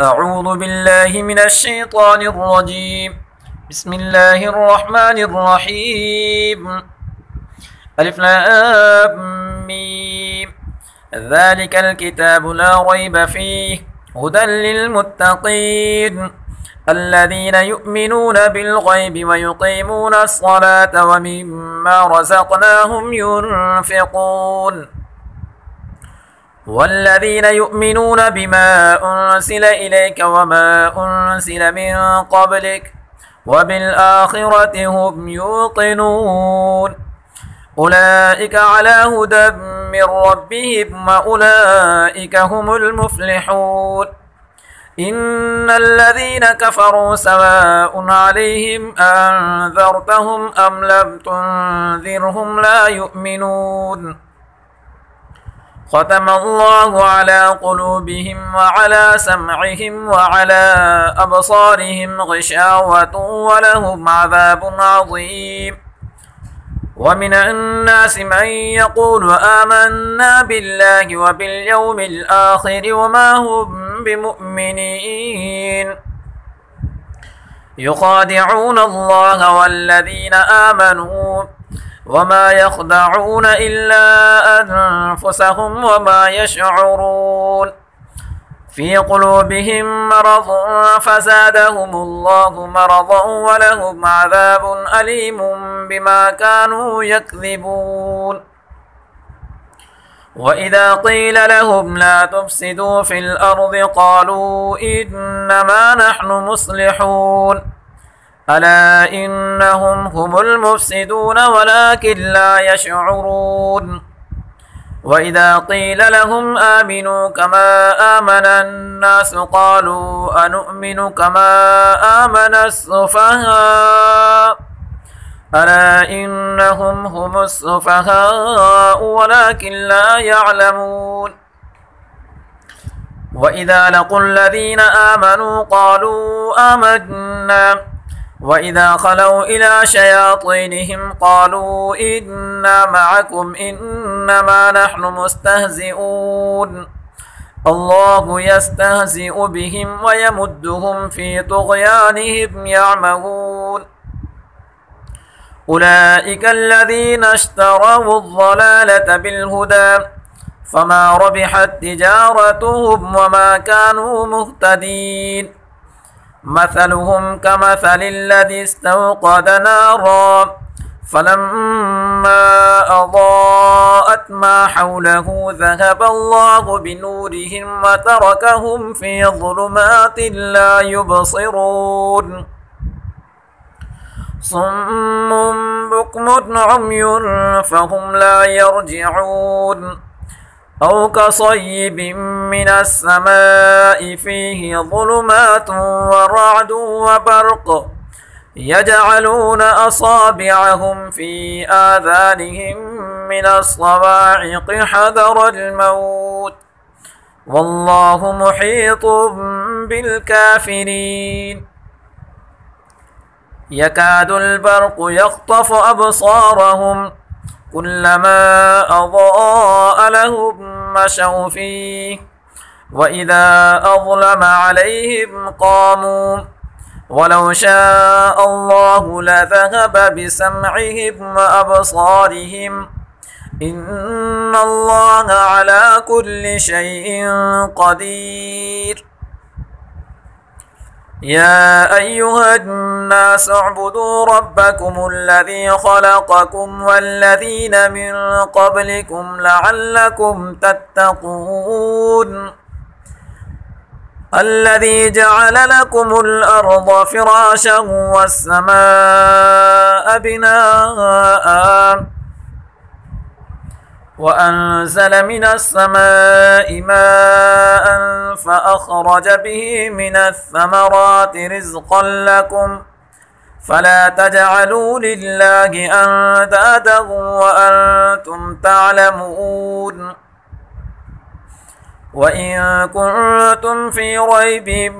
أعوذ بالله من الشيطان الرجيم. بسم الله الرحمن الرحيم. ألف لام ميم. ذلك الكتاب لا ريب فيه هدى للمتقين الذين يؤمنون بالغيب ويقيمون الصلاة ومما رزقناهم ينفقون والذين يؤمنون بما أنزل إليك وما أنزل من قبلك وبالآخرة هم يوقنون أولئك على هدى من ربهم وأولئك هم المفلحون إن الذين كفروا سواء عليهم أنذرتهم أم لم تنذرهم لا يؤمنون ختم الله على قلوبهم وعلى سمعهم وعلى أبصارهم غشاوة ولهم عذاب عظيم ومن الناس من يقول آمنا بالله وباليوم الآخر وما هم بمؤمنين يخادعون الله والذين آمنوا وما يخدعون إلا أنفسهم وما يشعرون في قلوبهم مرض فزادهم الله مرضا ولهم عذاب أليم بما كانوا يكذبون وإذا قيل لهم لا تفسدوا في الأرض قالوا إنما نحن مصلحون ألا إنهم هم المفسدون ولكن لا يشعرون وإذا قيل لهم آمنوا كما آمن الناس قالوا أنؤمن كما آمن السفهاء ألا إنهم هم السفهاء ولكن لا يعلمون وإذا لقوا الذين آمنوا قالوا آمنا وإذا خلوا إلى شياطينهم قالوا إنا معكم إنما نحن مستهزئون الله يستهزئ بهم ويمدهم في طغيانهم يعمهون أولئك الذين اشتروا الضلالة بالهدى فما ربحت تجارتهم وما كانوا مهتدين مثلهم كمثل الذي استوقد نارا فلما أضاءت ما حوله ذهب الله بنورهم وتركهم في ظلمات لا يبصرون صم بكم عمي فهم لا يرجعون أو كصيب من السماء فيه ظلمات ورعد وبرق يجعلون أصابعهم في آذانهم من الصواعق حذر الموت والله محيط بالكافرين يكاد البرق يخطف أبصارهم كلما أضاء لهم مشوا فيه وإذا أظلم عليهم قاموا ولو شاء الله لذهب بسمعهم وأبصارهم إن الله على كل شيء قدير يا أيها الناس اعبدوا ربكم الذي خلقكم والذين من قبلكم لعلكم تتقون الذي جعل لكم الأرض فراشا والسماء بناء وأنزل من السماء ماء فأخرج به من الثمرات رزقا لكم فلا تجعلوا لله أندادا وأنتم تعلمون وإن كنتم في ريب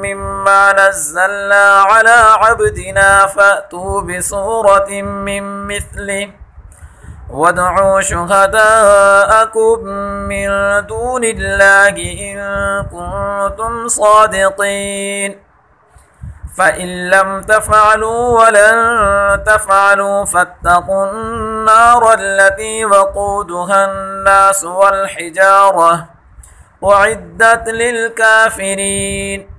مما نزلنا على عبدنا فأتوا بسورة من مثله وادعوا شهداءكم من دون الله إن كنتم صادقين فإن لم تفعلوا ولن تفعلوا فاتقوا النار التي وقودها الناس والحجارة أعدت للكافرين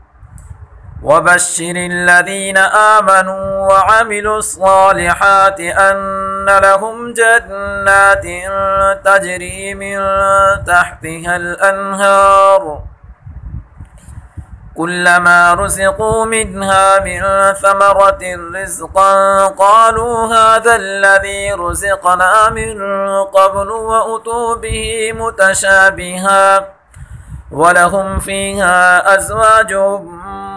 وبشر الذين آمنوا وعملوا الصالحات أن لهم جنات تجري من تحتها الأنهار كلما رزقوا منها من ثمرة رزقا قالوا هذا الذي رزقنا من قبل وأتوا به متشابها ولهم فيها أزواج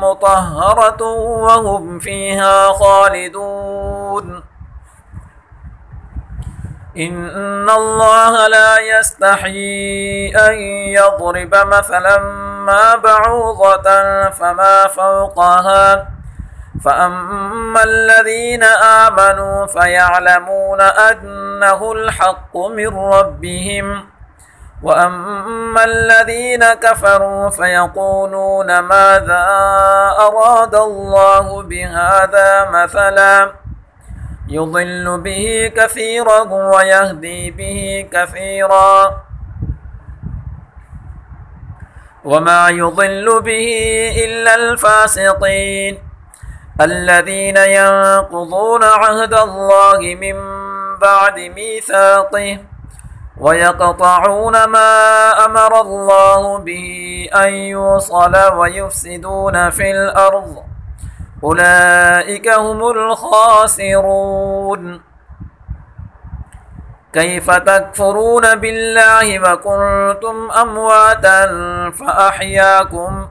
مطهرة وهم فيها خالدون إن الله لا يستحيي أن يضرب مثلا ما بعوضة فما فوقها فأما الذين آمنوا فيعلمون أنه الحق من ربهم وأما الذين كفروا فيقولون ماذا أراد الله بهذا مثلا يضل به كثيرا ويهدي به كثيرا وما يضل به إلا الفاسقين الذين ينقضون عهد الله من بعد ميثاقه ويقطعون ما أمر الله به أن يوصل ويفسدون في الأرض أولئك هم الخاسرون كيف تكفرون بالله وكنتم أمواتا فأحياكم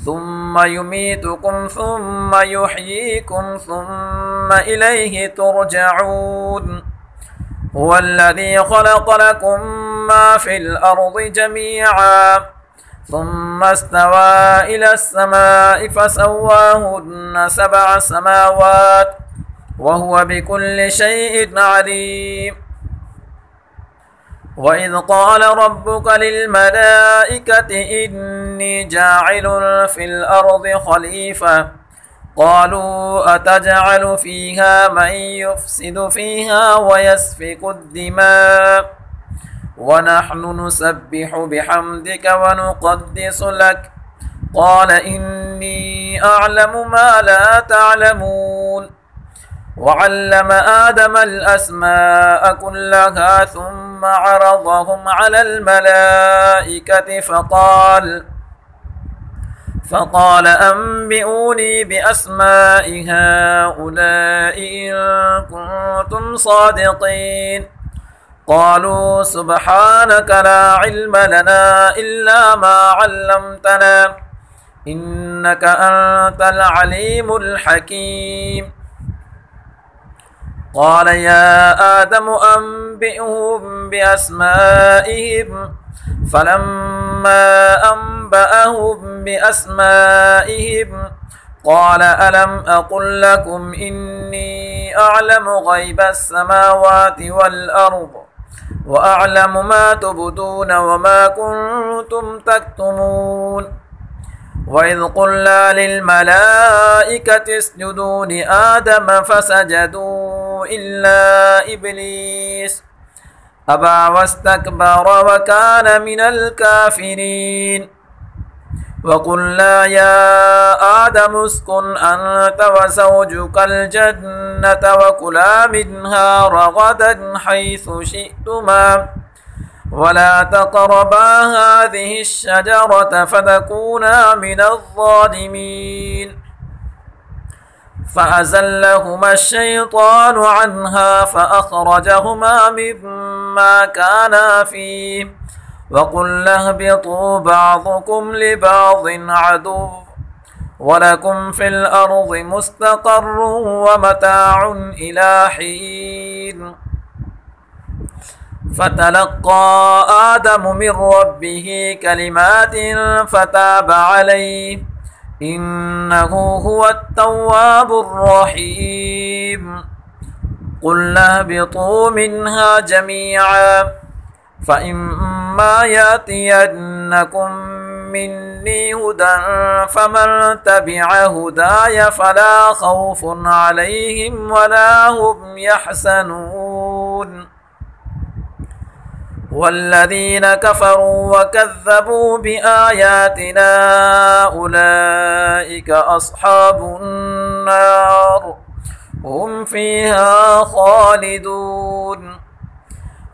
ثم يميتكم ثم يحييكم ثم إليه ترجعون هو الذي خلق لكم ما في الأرض جميعا ثم استوى إلى السماء فسواهن 7 سماوات وهو بكل شيء عليم وإذ قال ربك للملائكة إني جاعل في الأرض خليفة قالوا أتجعل فيها من يفسد فيها ويسفك الدماء ونحن نسبح بحمدك ونقدس لك قال إني أعلم ما لا تعلمون وعلم آدم الأسماء كلها ثم عرضهم على الملائكة فقال أنبئوني بأسماء هؤلاء إن كنتم صادقين قالوا سبحانك لا علم لنا إلا ما علمتنا إنك أنت العليم الحكيم قال يا آدم أنبئهم بأسمائهم فلما أنبأهم بأسمائهم قال ألم أقل لكم إني أعلم غيب السماوات والأرض وأعلم ما تبدون وما كنتم تكتمون وإذ قلنا للملائكة اسجدوا لآدم فسجدوا إلا إبليس أبى واستكبر وكان من الكافرين وقلنا يا آدم اسكن أنت وزوجك الجنة وكلا منها رغدا حيث شئتما ولا تقربا هذه الشجرة فتكونا من الظالمين فأزلهما الشيطان عنها فأخرجهما مما كانا فيه وقلنا اهبطوا بعضكم لبعض عدو ولكم في الأرض مستقر ومتاع إلى حين فتلقى آدم من ربه كلمات فتاب عليه إنه هو التواب الرحيم قلنا اهبطوا منها جميعا فإما يأتينكم مني هدى فمن تبع هداي فلا خوف عليهم ولا هم يحزنون والذين كفروا وكذبوا بآياتنا أولئك أصحاب النار هم فيها خالدون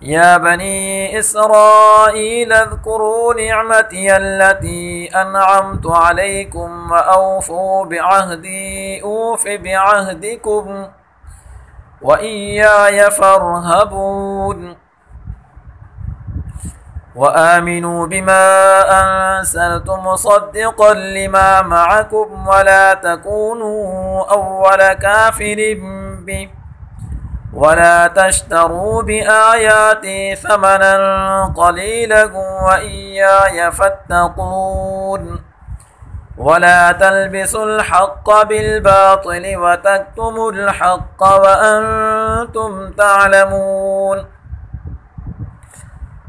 يا بني إسرائيل اذكروا نعمتي التي أنعمت عليكم وأوفوا بعهدي أوف بعهدكم وإياي فارهبون وآمنوا بما أنزلت مصدقا لما معكم ولا تكونوا أول كافر به ولا تشتروا بآياتي ثمنا قليلا وإياي فاتقون ولا تلبسوا الحق بالباطل وتكتموا الحق وأنتم تعلمون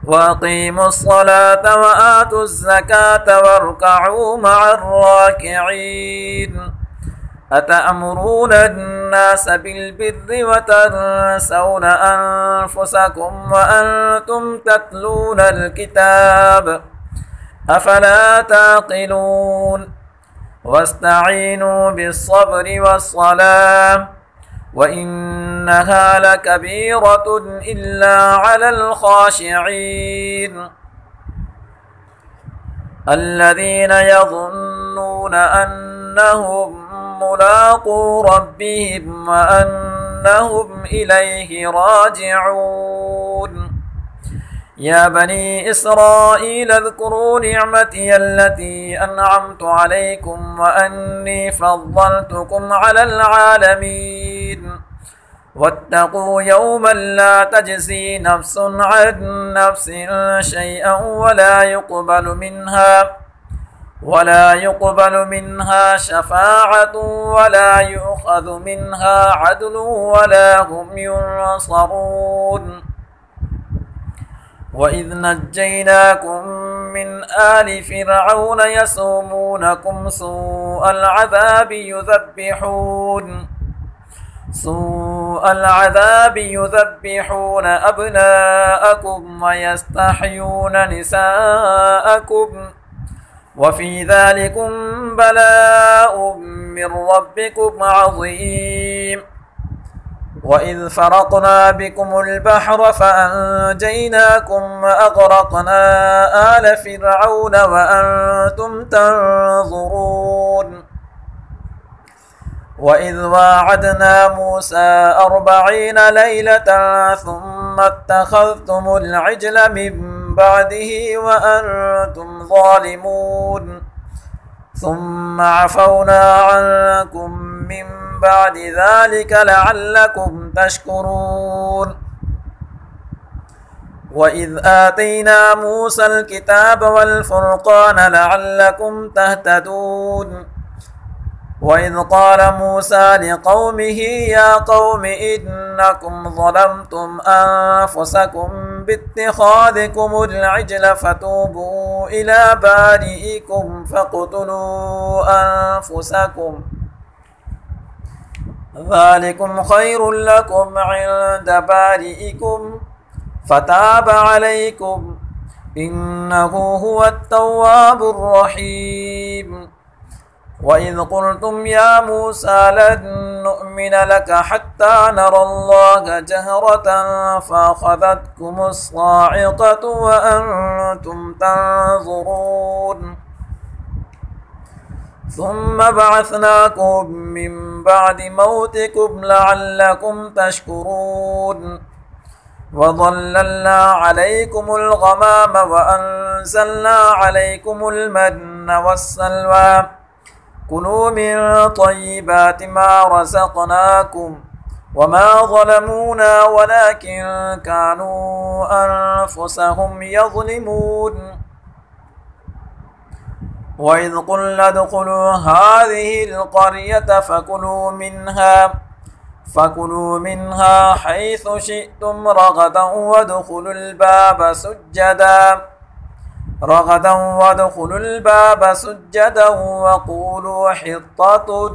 وأقيموا الصلاة وآتوا الزكاة واركعوا مع الراكعين أتأمرون الناس بالبر وتنسون أنفسكم وأنتم تتلون الكتاب أفلا تعقلون واستعينوا بالصبر والصلاة وإنها لكبيرة إلا على الخاشعين الذين يظنون أنهم ملاقو ربهم وأنهم إليه راجعون يا بني إسرائيل اذكروا نعمتي التي أنعمت عليكم وأني فضلتكم على العالمين واتقوا يوما لا تجزي نفس عن نفس شيئا ولا يقبل منها شفاعة ولا يؤخذ منها عدل ولا هم ينصرون وإذ نجيناكم من آل فرعون يسومونكم سوء العذاب يذبحون أبناءكم ويستحيون نساءكم وفي ذلكم بلاء من ربكم عظيم وإذ فرقنا بكم البحر فأنجيناكم وأغرقنا آل فرعون وأنتم تنظرون وإذ واعدنا موسى 40 ليلة ثم اتخذتم العجل من بعده وأنتم ظالمون ثم عفونا عنكم من بعد ذلك لعلكم تشكرون وإذ آتينا موسى الكتاب والفرقان لعلكم تهتدون وإذ قال موسى لقومه يا قوم إنكم ظلمتم أنفسكم باتخاذكم العجل فتوبوا إلى بارئكم فاقتلوا أنفسكم ذلكم خير لكم عند بارئكم فتاب عليكم إنه هو التواب الرحيم وإذ قلتم يا موسى لن نؤمن لك حتى نرى الله جهرة فأخذتكم الصاعقة وأنتم تنظرون ثم بعثناكم من بعد موتكم لعلكم تشكرون وظللنا عليكم الغمام وأنزلنا عليكم المن والسلوى كلوا من طيبات ما رزقناكم وما ظلمونا ولكن كانوا أنفسهم يظلمون وإذ قلنا ادخلوا هذه القرية فكلوا منها حيث شئتم رغدا وادخلوا الباب سجدا وقولوا حطة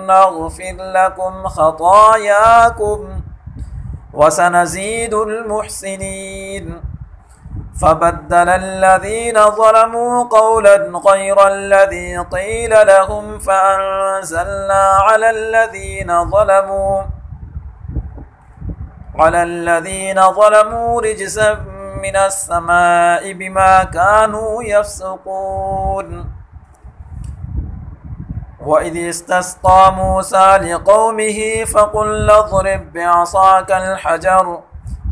نغفر لكم خطاياكم وسنزيد المحسنين. فبدل الذين ظلموا قولا غير الذي قيل لهم فأنزلنا على الذين ظلموا رجزا من السماء بما كانوا يفسقون. وإذ استسقى موسى لقومه فقل اضرب بعصاك الحجر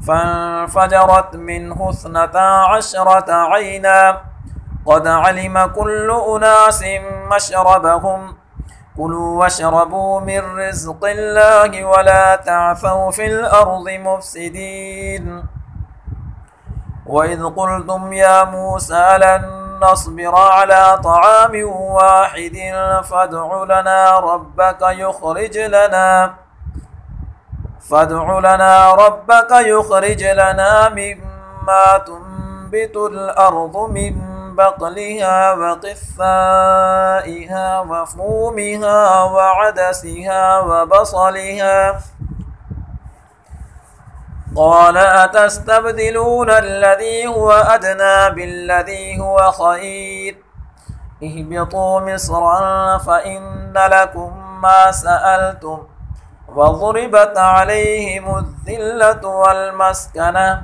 فانفجرت منه 12 عينا قد علم كل أناس مشربهم كلوا واشربوا من رزق الله ولا تعثوا في الأرض مفسدين. وإذ قلتم يا موسى لن نصبر على طعام واحد فادع لنا ربك يخرج لنا مما تنبت الأرض من بقلها وقثائها وفومها وعدسها وبصلها قال أتستبدلون الذي هو أدنى بالذي هو خير اهبطوا مصرا فإن لكم ما سألتم وضربت عليهم الذلة والمسكنة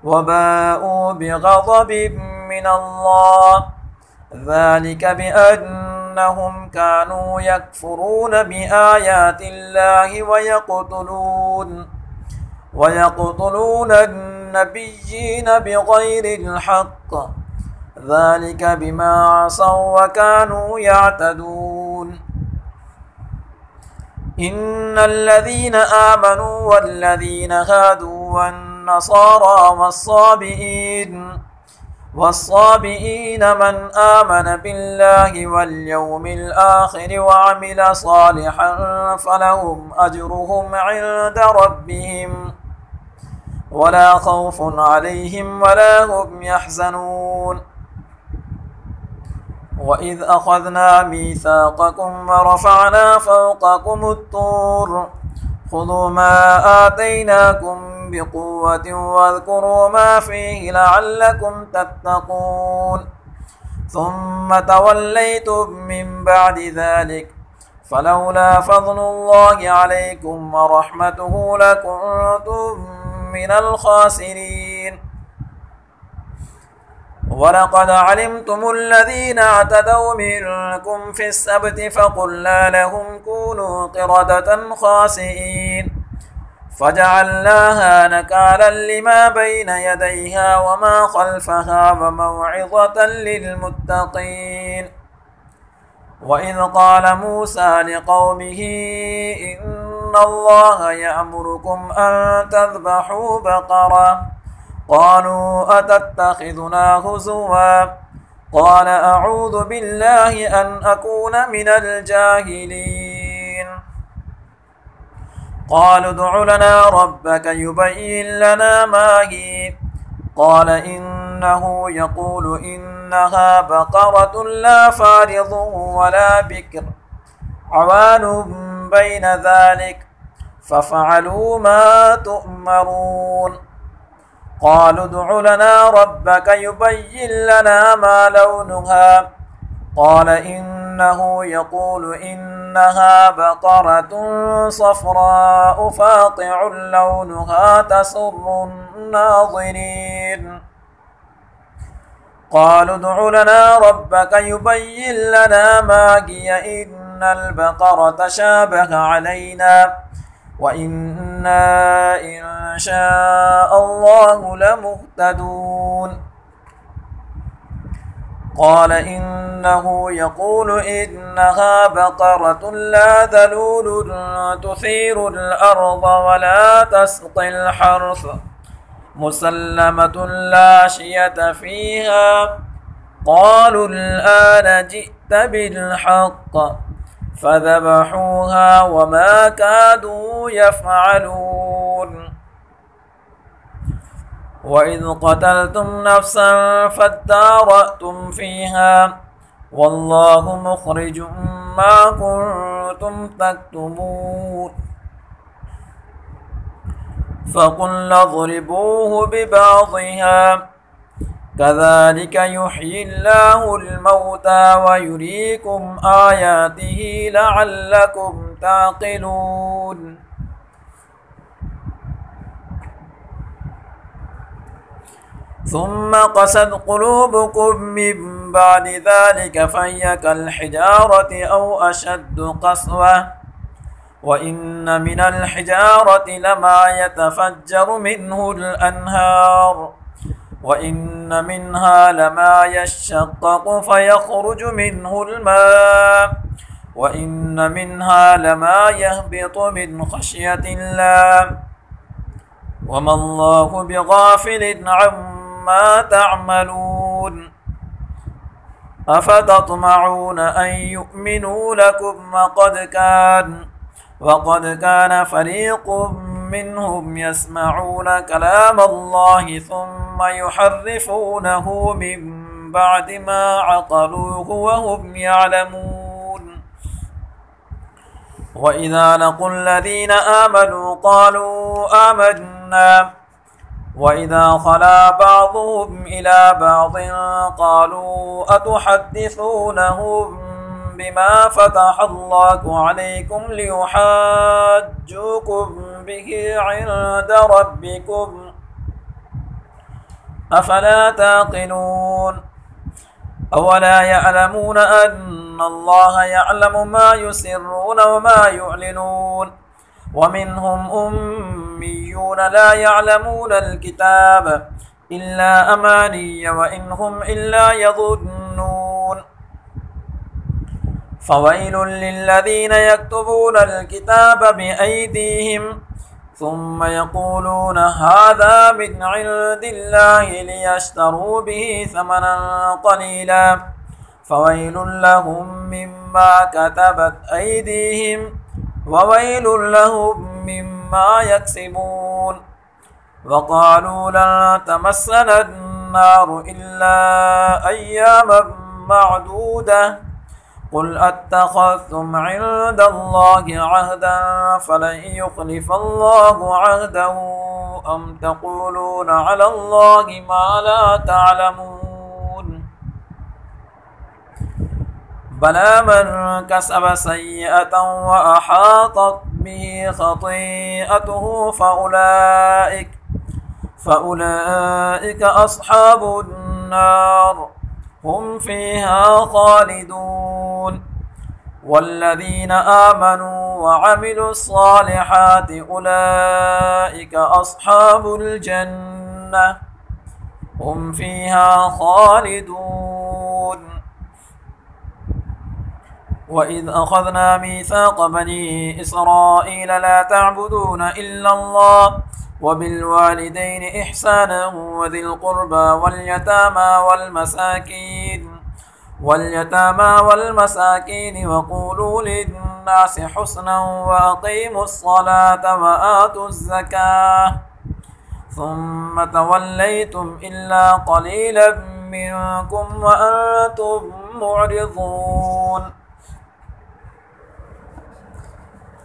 وباءوا بغضب من الله ذلك بأنهم كانوا يكفرون بآيات الله ويقتلون النبيين بغير الحق ذلك بما عصوا وكانوا يعتدون. إن الذين آمنوا والذين هادوا والنصارى والصابئين من آمن بالله واليوم الآخر وعمل صالحا فلهم أجرهم عند ربهم ولا خوف عليهم ولا هم يحزنون. وإذ أخذنا ميثاقكم ورفعنا فوقكم الطور خذوا ما آتيناكم بقوة واذكروا ما فيه لعلكم تتقون ثم توليتم من بعد ذلك فلولا فضل الله عليكم ورحمته لكنتم من الخاسرين. ولقد علمتم الذين اعتدوا منكم في السبت فقلنا لهم كونوا قردة خاسئين فجعلناها نكالا لما بين يديها وما خلفها وموعظة للمتقين. وإذ قال موسى لقومه إن الله يأمركم أن تذبحوا بقرة قالوا أتتخذنا هزوا قال أعوذ بالله أن أكون من الجاهلين. قالوا ادع لنا ربك يبين لنا ما هي قال إنه يقول إنها بقرة لا فارض ولا بكر عوان بين ذلك ففعلوا ما تؤمرون. قالوا ادع لنا ربك يبين لنا ما لونها قال إنه يقول إنها بقرة صفراء فاقع لونها تسر الناظرين. قالوا ادع لنا ربك يبين لنا ما هي إن البقرة شابه علينا وإنا إن شاء الله لمهتدون. قال إنه يقول إنها بقرة لا ذلول تثير الأرض ولا تسقي الحرث مسلمة لا شية فيها قالوا الآن جئت بالحق فذبحوها وما كادوا يفعلون. وإذ قتلتم نفسا فادارأتم فيها والله مخرج ما كنتم تكتمون. فقلنا اضربوه ببعضها كذلك يحيي الله الموتى ويريكم آياته لعلكم تعقلون. ثم قست قلوبكم من بعد ذلك فهي كالحجارة أو أشد قسوة وإن من الحجارة لما يتفجر منه الأنهار وإن منها لما يشقق فيخرج منه الماء وإن منها لما يهبط من خشية الله وما الله بغافل عما تعملون. أفتطمعون أن يؤمنوا لكم وقد كان فريق منهم يسمعون كلام الله ثم يحرفونه من بعد ما عقلوه وهم يعلمون. وإذا لقوا الذين آمنوا قالوا آمنا وإذا خلا بعضهم إلى بعض قالوا أتحدثونهم بما فتح الله عليكم ليحاجوكم به عند ربكم أفلا تعقلون. أولا يعلمون أن الله يعلم ما يسرون وما يعلنون ومنهم أميون لا يعلمون الكتاب إلا أماني وإنهم إلا يظنون. فويل للذين يكتبون الكتاب بأيديهم ثم يقولون هذا من عند الله ليشتروا به ثمنا قليلا فويل لهم مما كتبت أيديهم وويل لهم مما يكسبون. وقالوا لن تمسنا النار إلا أياما معدودة قل أتخذتم عند الله عهدا فلن يخلف الله عهده أم تقولون على الله ما لا تعلمون. بلى من كسب سيئة وأحاطت به خطيئته فأولئك أصحاب النار هم فيها خالدون. والذين آمنوا وعملوا الصالحات أولئك أصحاب الجنة هم فيها خالدون. وإذ أخذنا ميثاق بني إسرائيل لا تعبدون إلا الله وبالوالدين إحسانا وذي القربى واليتامى والمساكين وقولوا للناس حسنا وأقيموا الصلاة وآتوا الزكاة ثم توليتم إلا قليلا منكم وأنتم معرضون.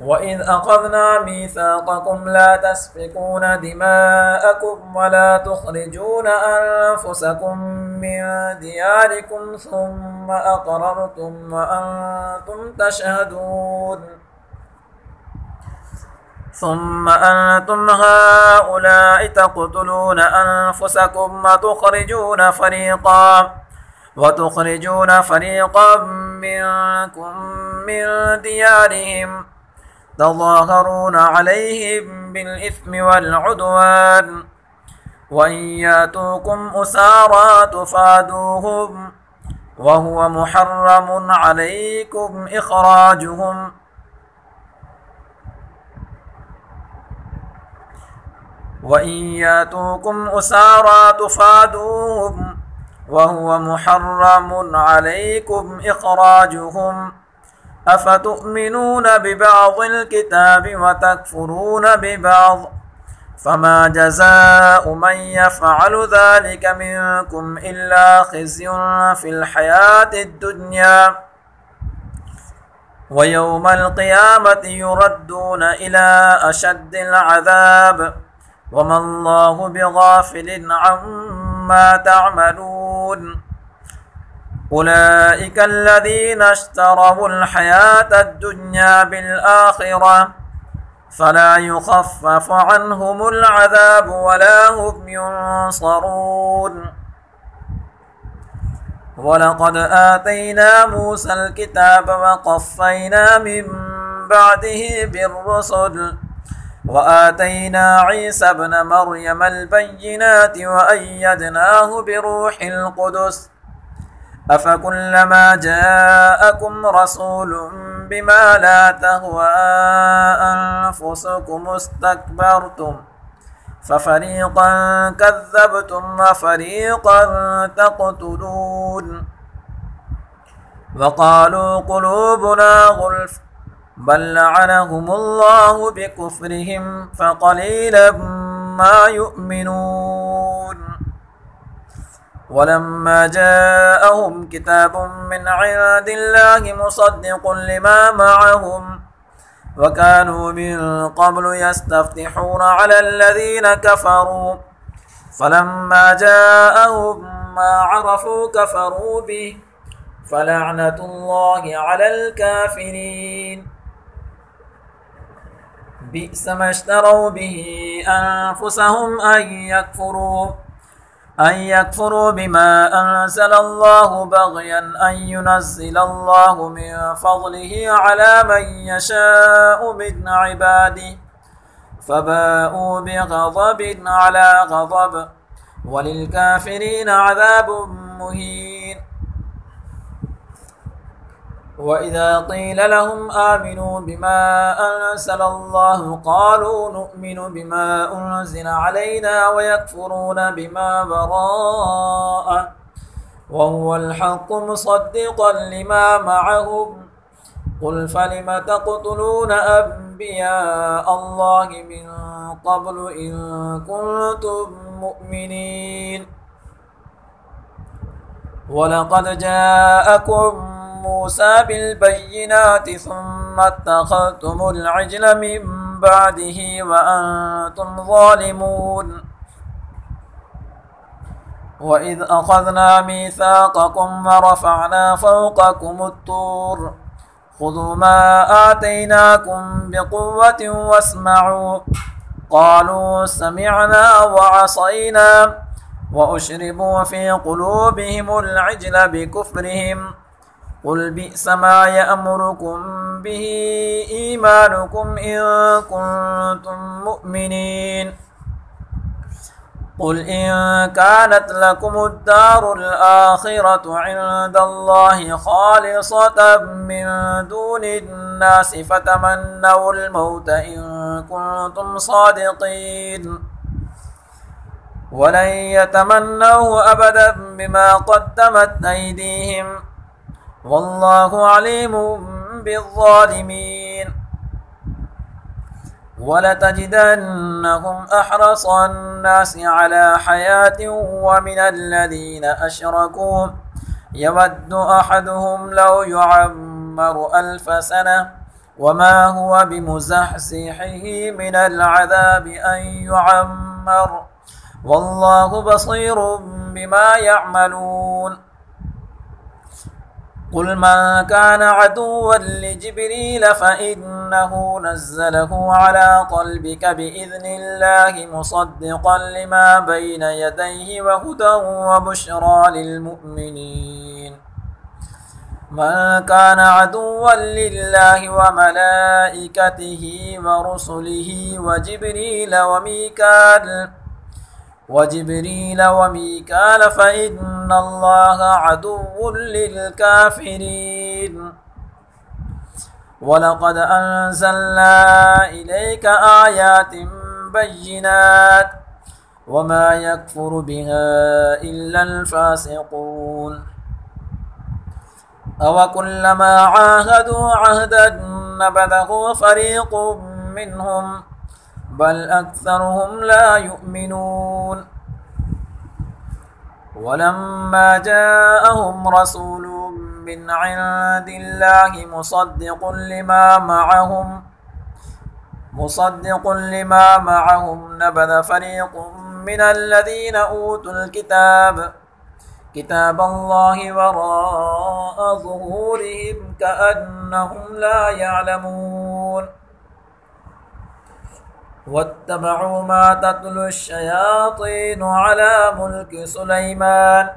وإذ أخذنا ميثاقكم لا تسفكون دماءكم ولا تخرجون أنفسكم من دياركم ثم أقررتم وأنتم تشهدون ثم أنتم هؤلاء تقتلون أنفسكم وتخرجون فريقا منكم من ديارهم تظاهرون عليهم بالإثم والعدوان وإن ياتوكم أسارى تفادوهم وهو محرم عليكم إخراجهم أفتؤمنون ببعض الكتاب وتكفرون ببعض فما جزاء من يفعل ذلك منكم إلا خزي في الحياة الدنيا ويوم القيامة يردون إلى أشد العذاب وما الله بغافل عما تعملون أولئك الذين اشتروا الحياة الدنيا بالآخرة فلا يخفف عنهم العذاب ولا هم ينصرون ولقد آتينا موسى الكتاب وقفينا من بعده بالرسل وآتينا عيسى ابن مريم البينات وأيدناه بروح القدس أفكلما جاءكم رسول بما لا تهوى أنفسكم استكبرتم ففريقا كذبتم وفريقا تقتلون وقالوا قلوبنا غلف بل لعنهم الله بكفرهم فقليلا ما يؤمنون ولما جاءهم كتاب من عند الله مصدق لما معهم وكانوا من قبل يستفتحون على الذين كفروا فلما جاءهم ما عرفوا كفروا به فلعنة الله على الكافرين بئس ما اشتروا به أنفسهم أن يكفروا بما أنزل الله بغيا أن ينزل الله من فضله على من يشاء من عباده فباءوا بغضب على غضب وللكافرين عذاب مهين وإذا قيل لهم آمنوا بما أنزل الله قالوا نؤمن بما أنزل علينا ويكفرون بما براءه وهو الحق مصدقا لما معهم قل فلم تقتلون أنبياء الله من قبل إن كنتم مؤمنين ولقد جاءكم موسى بالبينات ثم اتخذتم العجل من بعده وأنتم ظالمون وإذ أخذنا ميثاقكم ورفعنا فوقكم الطور خذوا ما آتيناكم بقوة واسمعوا قالوا سمعنا وعصينا وأشربوا في قلوبهم العجل بكفرهم قل بئس ما يأمركم به إيمانكم إن كنتم مؤمنين قل إن كانت لكم الدار الآخرة عند الله خالصة من دون الناس فتمنوا الموت إن كنتم صادقين ولن يتمنوه أبدا بما قدمت أيديهم والله عليم بالظالمين ولتجدنهم أحرص الناس على حياة ومن الذين أشركوا يود أحدهم لو يعمر 1000 سنة وما هو بمزحزحه من العذاب أن يعمر والله بصير بما يعملون قل من كان عدوا لجبريل فإنه نزله على قلبك بإذن الله مصدقا لما بين يديه وهدى وبشرى للمؤمنين من كان عدوا لله وملائكته ورسله وجبريل وميكال فإن الله عدو للكافرين ولقد أنزلنا إليك آيات بينات وما يكفر بها إلا الفاسقون أو كلما عاهدوا عهدا نبذه فريق منهم بل أكثرهم لا يؤمنون ولما جاءهم رسول من عند الله مصدق لما معهم نبذ فريق من الذين أوتوا كتاب الله وراء ظهورهم كأنهم لا يعلمون واتبعوا ما تتلو الشياطين على ملك سليمان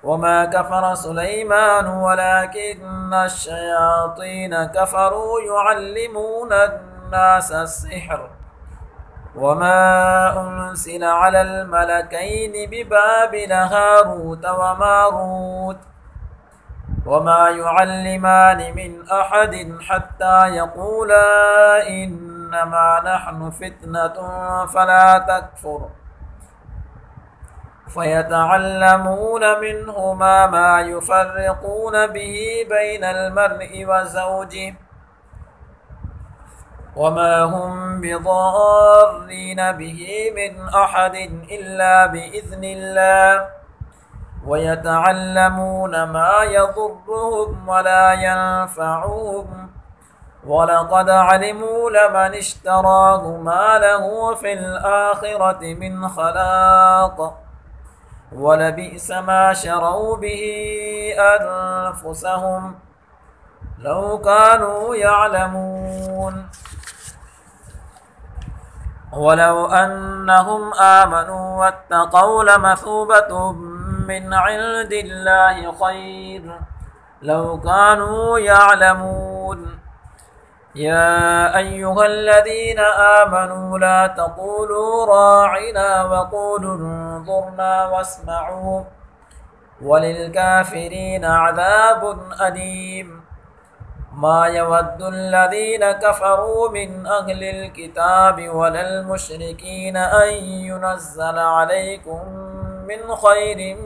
وما كفر سليمان ولكن الشياطين كفروا يعلمون الناس السحر وما أنزل على الملكين ببابل هاروت وماروت وما يعلمان من أحد حتى يقولا إنما نحن فتنة فلا تكفر فيتعلمون منهما ما يفرقون به بين المرء وزوجه وما هم بضارين به من أحد إلا بإذن الله ويتعلمون ما يضرهم ولا ينفعهم ولقد علموا لمن اشتراه ما له في الآخرة من خلاق ولبئس ما شروا به أنفسهم لو كانوا يعلمون ولو أنهم آمنوا واتقوا لمثوبة من عند الله خير لو كانوا يعلمون يا أيها الذين آمنوا لا تقولوا راعنا وقولوا انظرنا واسمعوا وللكافرين عذاب أليم ما يود الذين كفروا من أهل الكتاب ولا المشركين أن ينزل عليكم من خير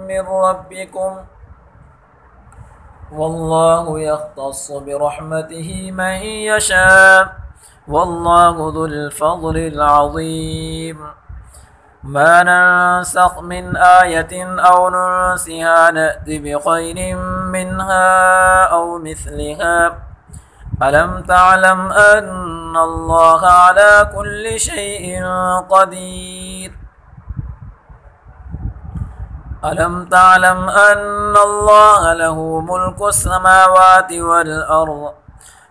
من ربكم والله يختص برحمته من يشاء والله ذو الفضل العظيم ما ننسخ من آية أو ننسها نأت بخير منها أو مثلها ألم تعلم أن الله على كل شيء قدير ألم تعلم أن الله له ملك السماوات والأرض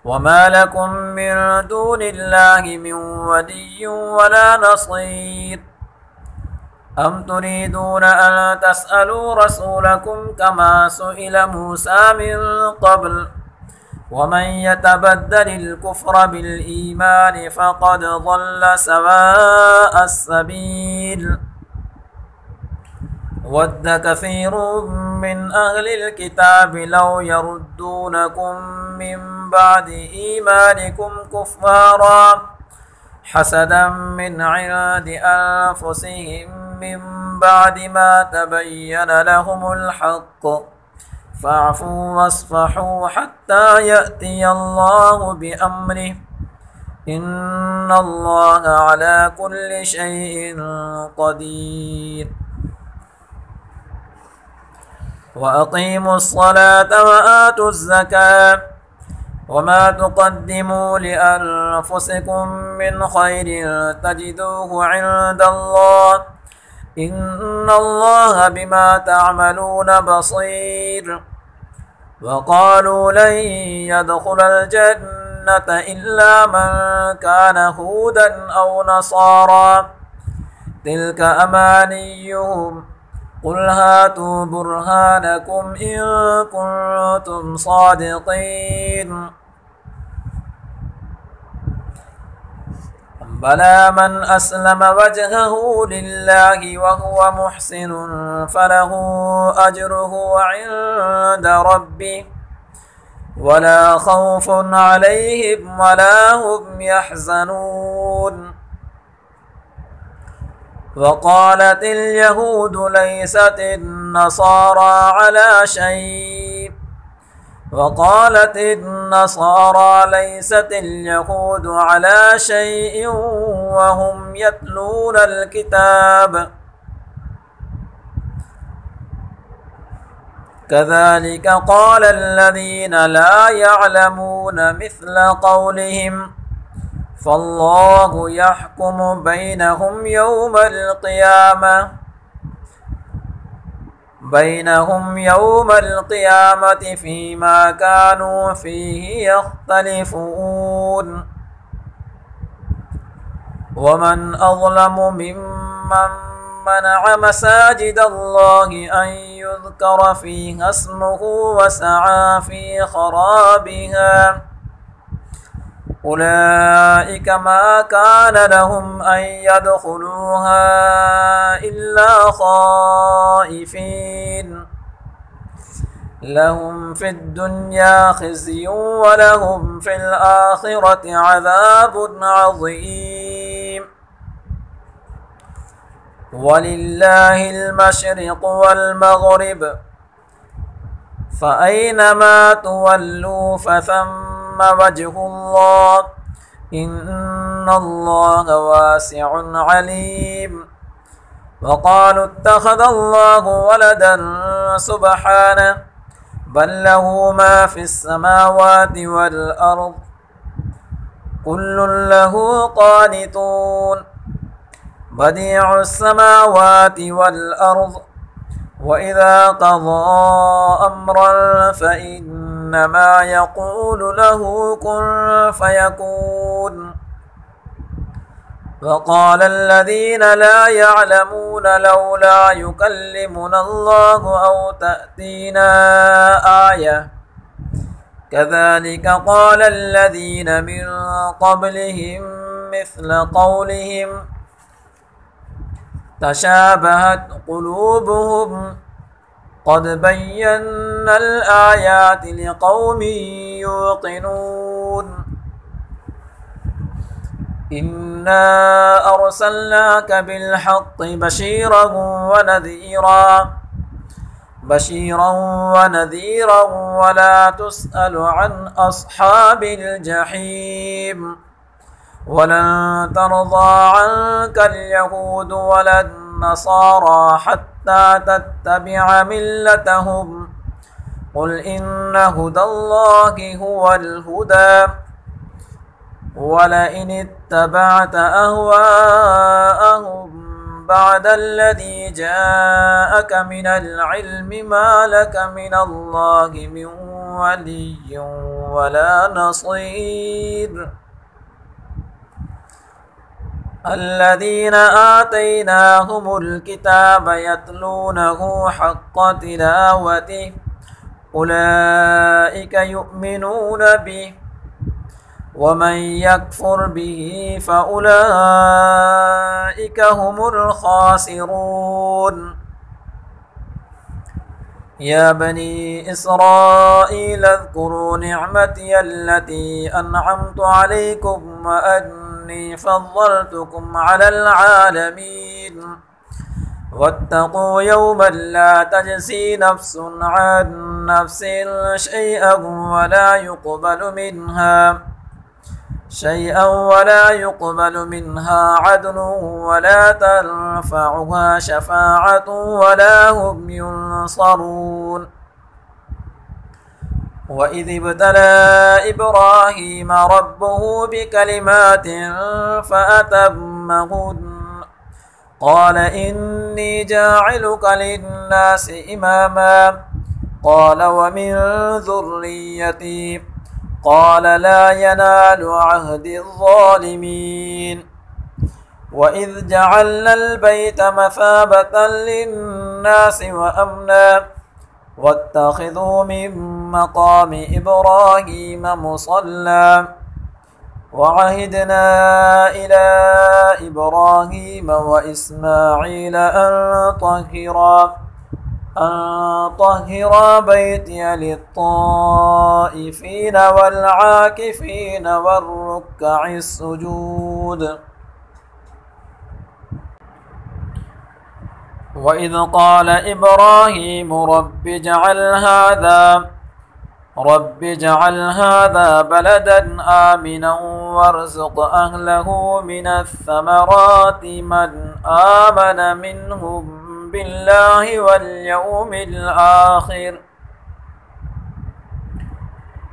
وما لكم من دون الله من ولي ولا نصير أم تريدون أن تسألوا رسولكم كما سئل موسى من قبل ومن يتبدل الكفر بالإيمان فقد ضل سواء السبيل ود كثير من أهل الكتاب لو يردونكم من بعد إيمانكم كفارا حسدا من عند أنفسهم من بعد ما تبين لهم الحق فاعفوا واصفحوا حتى يأتي الله بأمره إن الله على كل شيء قدير وأقيموا الصلاة وآتوا الزكاة وما تقدموا لأنفسكم من خير تجدوه عند الله إن الله بما تعملون بصير وقالوا لن يدخل الجنة إلا من كان هودا أو نصارى تلك أمانيهم قل هاتوا برهانكم إن كنتم صادقين بلى من أسلم وجهه لله وهو محسن فله أجره عند ربه ولا خوف عليهم ولا هم يحزنون وقالت اليهود ليست النصارى على شيء وقالت النصارى ليست اليهود على شيء وهم يتلون الكتاب كذلك قال الذين لا يعلمون مثل قولهم فالله يحكم بينهم يوم القيامة فيما كانوا فيه يختلفون ومن أظلم ممن منع مساجد الله أن يذكر فيها اسمه وسعى في خرابها أولئك ما كان لهم أن يدخلوها إلا خائفين لهم في الدنيا خزي ولهم في الآخرة عذاب عظيم ولله المشرق والمغرب فأينما تولوا فثم وجه الله إن الله واسع عليم وقالوا اتخذ الله ولدا سبحانه بل له ما في السماوات والأرض كل له قانتون بديع السماوات والأرض وإذا قضى أمرا فإنما يقول له كن فيكون وقال الذين لا يعلمون لولا يكلمنا الله أو تأتينا آية كذلك قال الذين من قبلهم مثل قولهم تشابهت قلوبهم قد بينا الآيات لقوم يوقنون إنا أرسلناك بالحق بشيرا ونذيرا ولا تسأل عن أصحاب الجحيم ولن ترضى عنك اليهود ولا النصارى حتى تتبع ملتهم قل إن هدى الله هو الهدى ولئن اتبعت أهواءهم بعد الذي جاءك من العلم ما لك من الله من ولي ولا نصير الذين آتيناهم الكتاب يتلونه حق تلاوته أولئك يؤمنون به ومن يكفر به فأولئك هم الخاسرون يا بني إسرائيل اذكروا نعمتي التي أنعمت عليكم وأني فضلتكم على العالمين واتقوا يوما لا تجزي نفس عن نفس شيئا ولا يقبل منها عدل ولا تنفعها شفاعة ولا هم ينصرون وإذ ابتلى إبراهيم ربه بكلمات فأتمهن قال إني جاعلك للناس إماما قال ومن ذريتي قال لا ينال عهد الظالمين وإذ جعلنا البيت مثابة للناس وأمنا واتخذوا من مقام إبراهيم مصلى وعهدنا إلى إبراهيم وإسماعيل أن طهرا بيتي للطائفين والعاكفين والركع السجود وإذ قال إبراهيم رب اجعل رب اجعل هذا بلدا آمنا وارزق أهله من الثمرات من آمن منهم بالله واليوم الآخر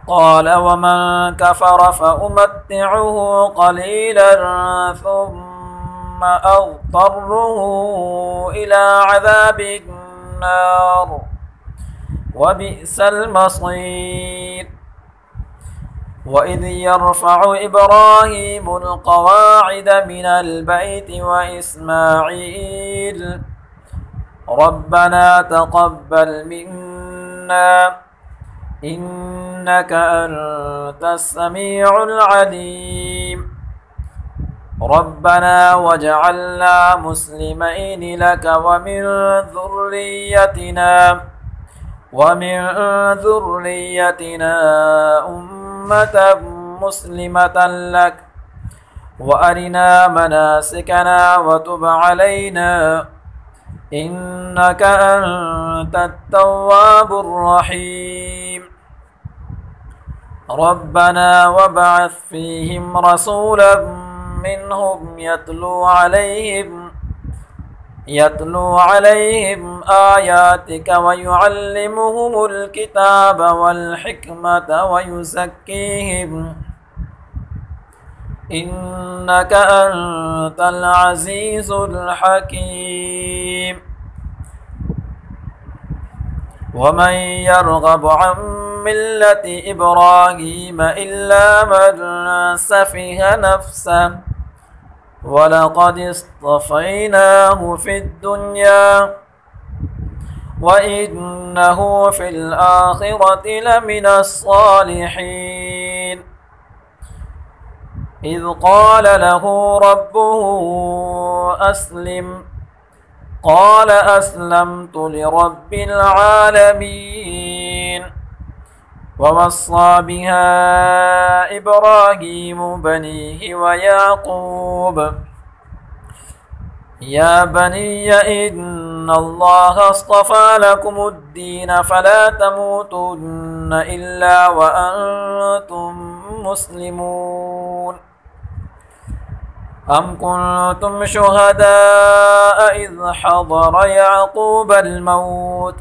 قال ومن كفر فأمتعه قليلا ثم أضطره إلى عذاب النار وبئس المصير وإذ يرفع إبراهيم القواعد من البيت وإسماعيل ربنا تقبل منا إنك أنت السميع العليم ربنا واجعلنا مسلمين لك ومن ذريتنا أمة مسلمة لك وأرنا مناسكنا وتب علينا إنك أنت التواب الرحيم ربنا وابعث فيهم رسولا منهم يتلو عليهم آياتك ويعلمهم الكتاب والحكمة ويزكيهم إنك أنت العزيز الحكيم ومن يرغب عن ملة إبراهيم إلا من سفه نفسه ولقد اصطفيناه في الدنيا وإنه في الآخرة لمن الصالحين إذ قال له ربه أسلم قال أسلمت لرب العالمين ووصى بها إبراهيم بنيه ويعقوب يا بني إن الله اصطفى لكم الدين فلا تموتن إلا وأنتم مسلمون أم كنتم شهداء إذ حضر يعقوب الموت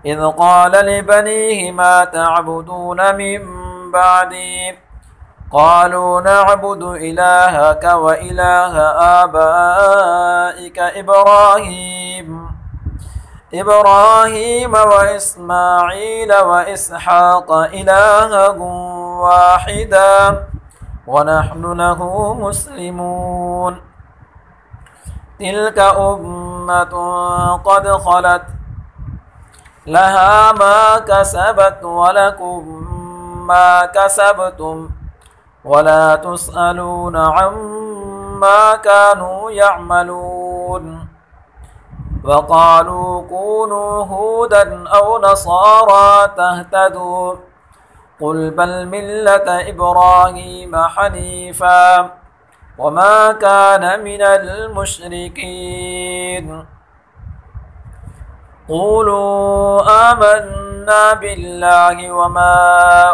إذ قال لبنيه ما تعبدون من بعدي قالوا نعبد إلهك وإله آبائك إبراهيم وإسماعيل وإسحاق إلها واحدا ونحن له مسلمون تلك أمة قد خلت لها ما كسبت ولكم ما كسبتم ولا تسألون عما كانوا يعملون وقالوا كونوا هودا أو نصارى تهتدوا قل بل ملة إبراهيم حنيفا وما كان من المشركين قولوا آمنا بالله وما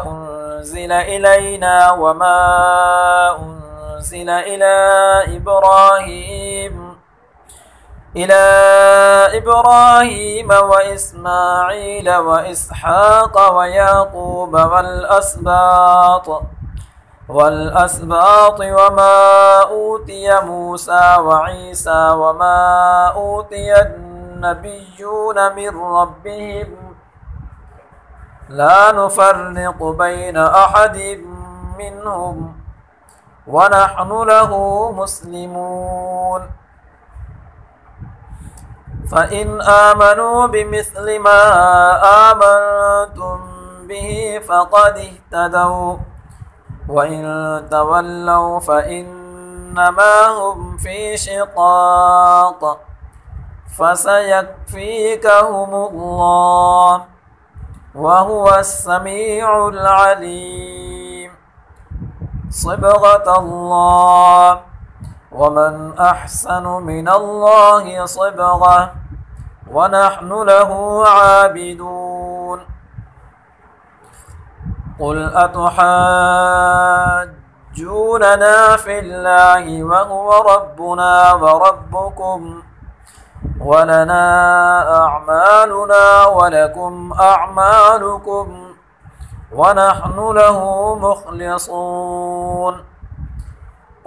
أنزل إلينا وما أنزل إلى إبراهيم وإسماعيل وإسحاق ويعقوب والأسباط وما أوتي موسى وعيسى وما أوتي النبيون من ربهم لا نفرق بين أحد منهم ونحن له مسلمون فإن آمنوا بمثل ما آمنتم به فقد اهتدوا وإن تولوا فإنما هم في شقاق فسيكفيكهم الله وهو السميع العليم صبغة الله ومن أحسن من الله صبغة ونحن له عابدون قل أتحاجوننا في الله وهو ربنا وربكم ولنا أعمالنا ولكم أعمالكم ونحن له مخلصون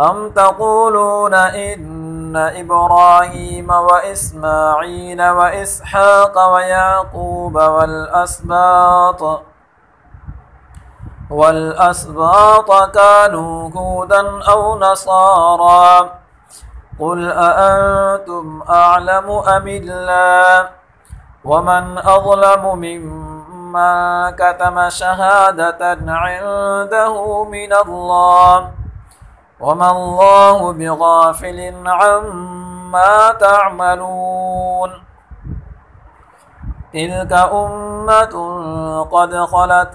أم تقولون إن إبراهيم وإسماعيل وإسحاق ويعقوب والأسباط كانوا هودا أو نصارى قل أأنتم أعلم أم الله ومن أظلم ممن كتم شهادة عنده من الله وما الله بغافل عما تعملون تلك أمة قد خلت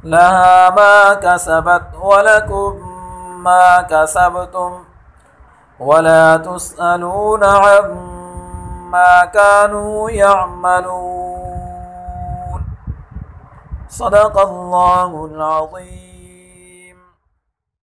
لها ما كسبت ولكم ما كسبتم ولا تسألون عما كانوا يعملون صدق الله العظيم.